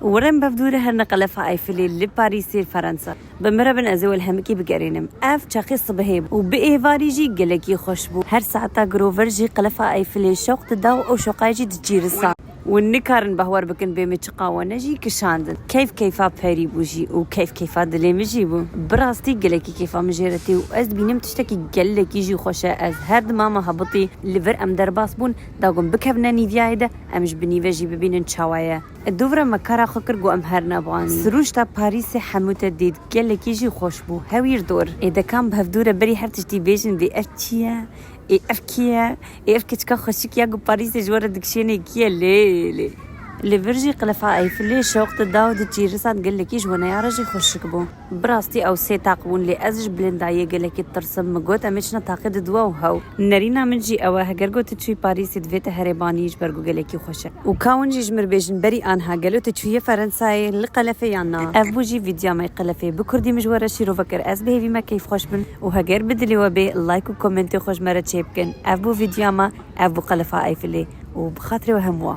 ورم بفدوره هر نقلفة ايفلي لباريس فرنسا بمربن ازول همكي بقرينم اف شاخي صبهيب وبئي فاريجي قلقي خوشبو هر ساعتا قروفرجي قلفة ايفلي شوق تداو او شوقاجي تجيرسا والنكارن بهور بكن بمتشقا ونجي كشاندن كيفا باري بوجي وكيفا دلي مجيبو براستي قلقي كيفا مجيرتي واز بينم تشتكي قلقي يجي خوشا از هرد ماما هبطي ليفر ام درباس بون داغم بكبنا نيفيايدا امش بنيفاجي ببينن تشاوايا الدوفرة مكارا خكر قو امهرنا بواني سروش تا باريس حموتا ديد قلقي يجي خوشبو هاوير دور اذا كان بهفدورة بري هرتشتي بيجن بي افتشيا افكيا افكتك خشيك ياغو باريس جوار دكشيني كيا ليلي لفرجي قلفا ايفلي شوق تداود تجيرسات قال لك يجوا انا يا رجي خشك بو براستي او سي تاقون لي ازج بلندايه قال لك ترسم مغوت امشنا تاقد دوا وهو نرينا منجي او هجرغو تشوي باريس دفيت هرباني جبرغو قال لك خوش وكاون جي جمر بيجن بري انها قالو تشوي فرنساي لقلفي يانا ابوجي فيديو ما قلفي بكردي مجوره شيرو فكر اس بي ما كيف خوش بن وهجر بدلي وبي لايك وكومنت خوش مره تشيبكن ابو فيديو ما ابو قلفا ايفلي وبخاطري وهموا